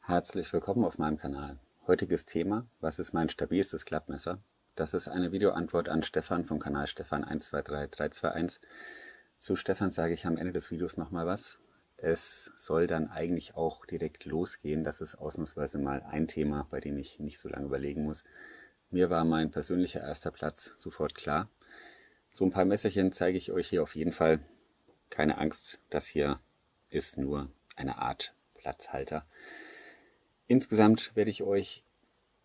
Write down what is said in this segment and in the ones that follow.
Herzlich willkommen auf meinem Kanal. Heutiges Thema: Was ist mein stabilstes Klappmesser? Das ist eine Videoantwort an Stefan vom Kanal Stefan123321. Zu Stefan sage ich am Ende des Videos nochmal was. Es soll dann eigentlich auch direkt losgehen. Das ist ausnahmsweise mal ein Thema, bei dem ich nicht so lange überlegen muss. Mir war mein persönlicher erster Platz sofort klar. So ein paar Messerchen zeige ich euch hier auf jeden Fall. Keine Angst, das hier ist nur eine Art Platzhalter. Insgesamt werde ich euch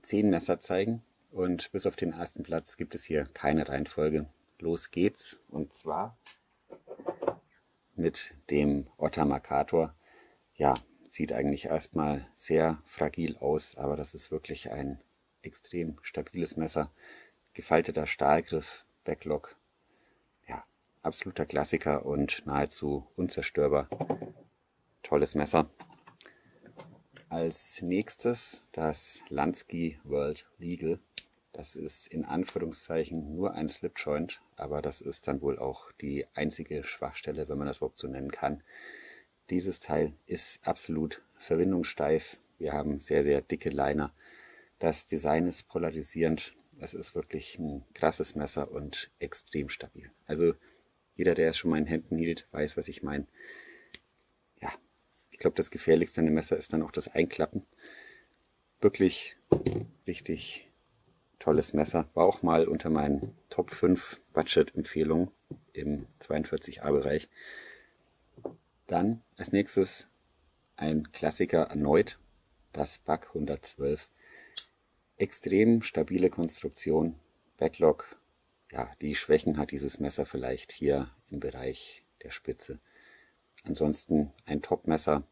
10 Messer zeigen und bis auf den ersten Platz gibt es hier keine Reihenfolge. Los geht's, und zwar mit dem Otter Mercator. Ja, sieht eigentlich erstmal sehr fragil aus, aber das ist wirklich ein extrem stabiles Messer. Gefalteter Stahlgriff, Backlock, ja, absoluter Klassiker und nahezu unzerstörbar. Tolles Messer. Als nächstes das Lansky World Legal. Das ist in Anführungszeichen nur ein Slipjoint, aber das ist dann wohl auch die einzige Schwachstelle, wenn man das überhaupt so nennen kann. Dieses Teil ist absolut verwindungssteif. Wir haben sehr, sehr dicke Liner. Das Design ist polarisierend. Es ist wirklich ein krasses Messer und extrem stabil. Also jeder, der es schon mal in Händen hielt, weiß, was ich meine. Ja, ich glaube, das Gefährlichste an dem Messer ist dann auch das Einklappen. Wirklich richtig tolles Messer. War auch mal unter meinen Top 5 Budget-Empfehlungen im 42A-Bereich. Dann als nächstes ein Klassiker erneut, das BAK 112. Extrem stabile Konstruktion, Backlock. Ja, die Schwächen hat dieses Messer vielleicht hier im Bereich der Spitze. Ansonsten ein Top-Messer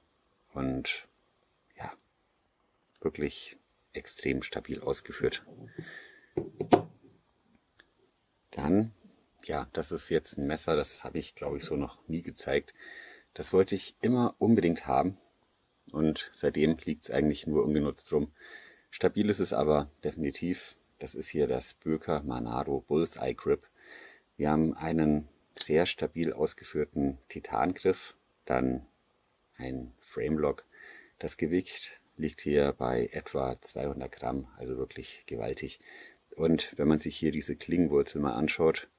und ja, wirklich extrem stabil ausgeführt. Dann, ja, das ist jetzt ein Messer, das habe ich, glaube ich, so noch nie gezeigt. Das wollte ich immer unbedingt haben und seitdem liegt es eigentlich nur ungenutzt rum. Stabil ist es aber definitiv. Das ist hier das Böker Manado Bullseye Grip. Wir haben einen sehr stabil ausgeführten Titangriff, dann ein Framelock. Das Gewicht liegt hier bei etwa 200 Gramm, also wirklich gewaltig. Und wenn man sich hier diese Klingenwurzel mal anschaut,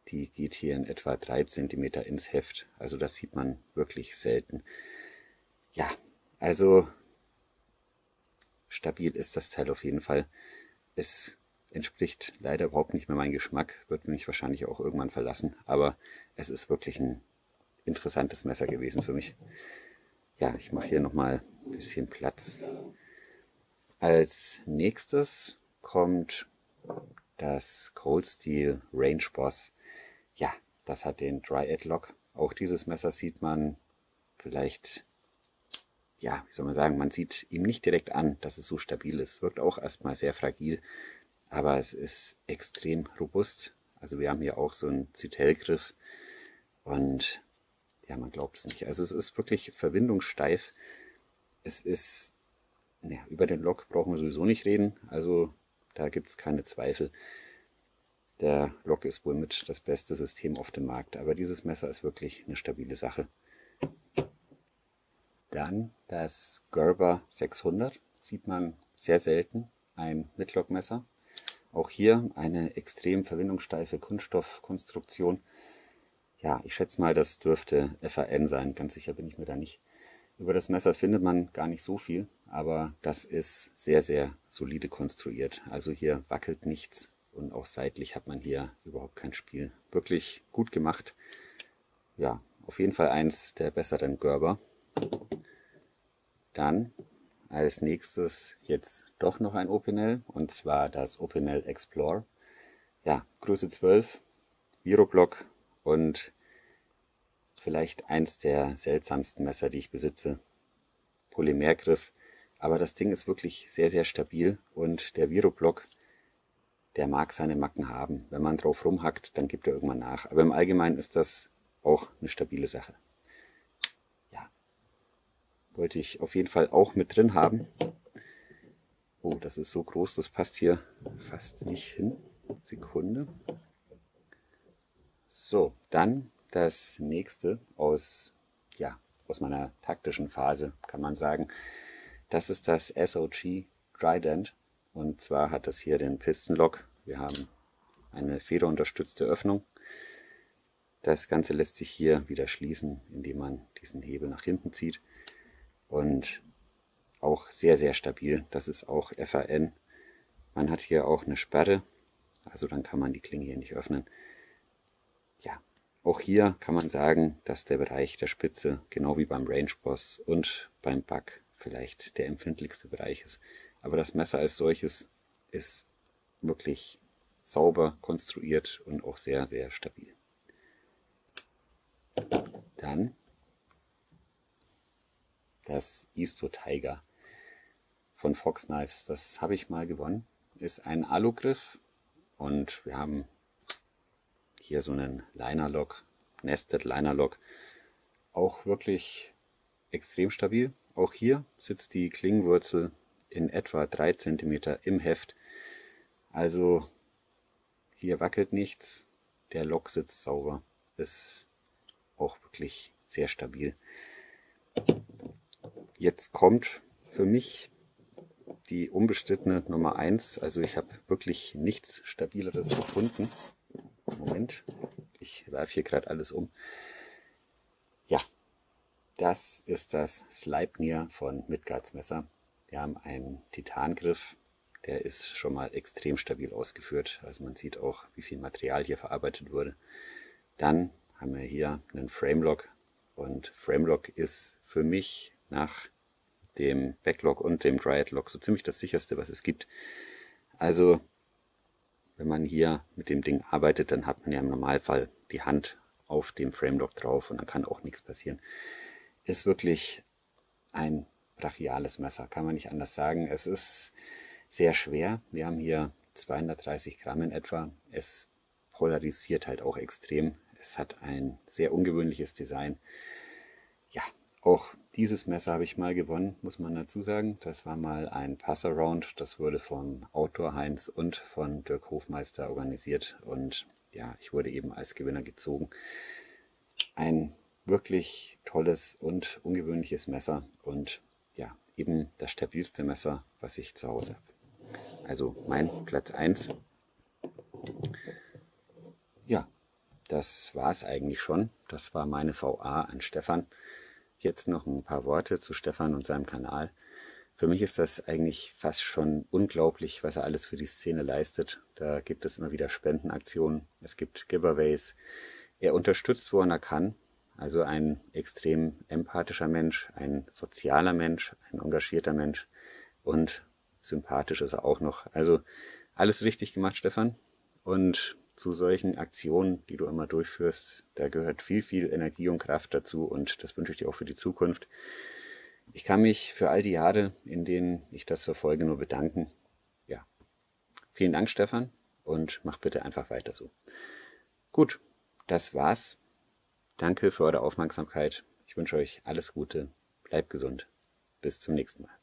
die geht hier in etwa 3 cm ins Heft. Also das sieht man wirklich selten. Ja, also stabil ist das Teil auf jeden Fall. Es entspricht leider überhaupt nicht mehr meinem Geschmack, wird mich wahrscheinlich auch irgendwann verlassen, aber es ist wirklich ein interessantes Messer gewesen für mich. Ja, ich mache hier nochmal ein bisschen Platz. Als nächstes kommt das Cold Steel Range Boss. Ja, das hat den Dryad Lock. Auch dieses Messer sieht man vielleicht, ja, wie soll man sagen, man sieht ihm nicht direkt an, dass es so stabil ist. Wirkt auch erstmal sehr fragil, aber es ist extrem robust. Also wir haben hier auch so einen Zytellgriff und ja, man glaubt es nicht. Also es ist wirklich verwindungssteif. Es ist, ja, über den Lock brauchen wir sowieso nicht reden. Also da gibt es keine Zweifel. Der Lock ist wohl mit das beste System auf dem Markt. Aber dieses Messer ist wirklich eine stabile Sache. Dann das Gerber 600. Sieht man sehr selten. Ein Mittellockmesser. Auch hier eine extrem verwindungssteife Kunststoffkonstruktion. Ja, ich schätze mal, das dürfte FAN sein, ganz sicher bin ich mir da nicht. Über das Messer findet man gar nicht so viel, aber das ist sehr, sehr solide konstruiert. Also hier wackelt nichts und auch seitlich hat man hier überhaupt kein Spiel. Wirklich gut gemacht. Ja, auf jeden Fall eins der besseren Gerber. Dann als nächstes jetzt doch noch ein Opinel, und zwar das Opinel Explore. Ja, Größe 12, Viroblock und vielleicht eins der seltsamsten Messer, die ich besitze. Polymergriff, aber das Ding ist wirklich sehr, sehr stabil und der Viroblock, der mag seine Macken haben. Wenn man drauf rumhackt, dann gibt er irgendwann nach. Aber im Allgemeinen ist das auch eine stabile Sache. Ja, wollte ich auf jeden Fall auch mit drin haben. Oh, das ist so groß, das passt hier fast nicht hin. Sekunde. So, dann das nächste aus meiner taktischen Phase, kann man sagen. Das ist das SOG Trident und zwar hat das hier den Piston Lock. Wir haben eine federunterstützte Öffnung. Das Ganze lässt sich hier wieder schließen, indem man diesen Hebel nach hinten zieht und auch sehr, sehr stabil. Das ist auch FAN. Man hat hier auch eine Sperre, also dann kann man die Klinge hier nicht öffnen. Ja, auch hier kann man sagen, dass der Bereich der Spitze, genau wie beim Range Boss und beim Bug, vielleicht der empfindlichste Bereich ist. Aber das Messer als solches ist wirklich sauber konstruiert und auch sehr, sehr stabil. Dann das Eastwood Tiger von Fox Knives. Das habe ich mal gewonnen. Ist ein Alugriff und wir haben hier so einen Liner Lock, Nested Liner Lock. Auch wirklich extrem stabil. Auch hier sitzt die Klingenwurzel in etwa 3 cm im Heft. Also hier wackelt nichts. Der Lock sitzt sauber. Ist auch wirklich sehr stabil. Jetzt kommt für mich die unbestrittene Nummer 1. Also ich habe wirklich nichts Stabileres gefunden. Moment, ich werfe hier gerade alles um. Ja, das ist das Sleipnir von Midgards Messer. Wir haben einen Titangriff. Der ist schon mal extrem stabil ausgeführt. Also man sieht auch, wie viel Material hier verarbeitet wurde. Dann haben wir hier einen Framelock. Und Framelock ist für mich nach dem Backlock und dem Dryad Lock so ziemlich das sicherste, was es gibt. Also wenn man hier mit dem Ding arbeitet, dann hat man ja im Normalfall die Hand auf dem Framelock drauf und dann kann auch nichts passieren. Ist wirklich ein brachiales Messer, kann man nicht anders sagen. Es ist sehr schwer. Wir haben hier 230 Gramm in etwa. Es polarisiert halt auch extrem. Es hat ein sehr ungewöhnliches Design. Ja, auch dieses Messer habe ich mal gewonnen, muss man dazu sagen. Das war mal ein Pass-Around. Das wurde vom Outdoor Heinz und von Dirk Hofmeister organisiert. Und ja, ich wurde eben als Gewinner gezogen. Ein wirklich tolles und ungewöhnliches Messer. Und ja, eben das stabilste Messer, was ich zu Hause habe. Also mein Platz 1. Ja, das war es eigentlich schon. Das war meine VA an Stefan. Jetzt noch ein paar Worte zu Stefan und seinem Kanal. Für mich ist das eigentlich fast schon unglaublich, was er alles für die Szene leistet. Da gibt es immer wieder Spendenaktionen, es gibt Giveaways. Er unterstützt, wo er kann. Also ein extrem empathischer Mensch, ein sozialer Mensch, ein engagierter Mensch und sympathisch ist er auch noch. Also alles richtig gemacht, Stefan. Und zu solchen Aktionen, die du immer durchführst, da gehört viel, viel Energie und Kraft dazu und das wünsche ich dir auch für die Zukunft. Ich kann mich für all die Jahre, in denen ich das verfolge, nur bedanken. Ja, vielen Dank, Stefan, und mach bitte einfach weiter so. Gut, das war's. Danke für eure Aufmerksamkeit. Ich wünsche euch alles Gute. Bleibt gesund. Bis zum nächsten Mal.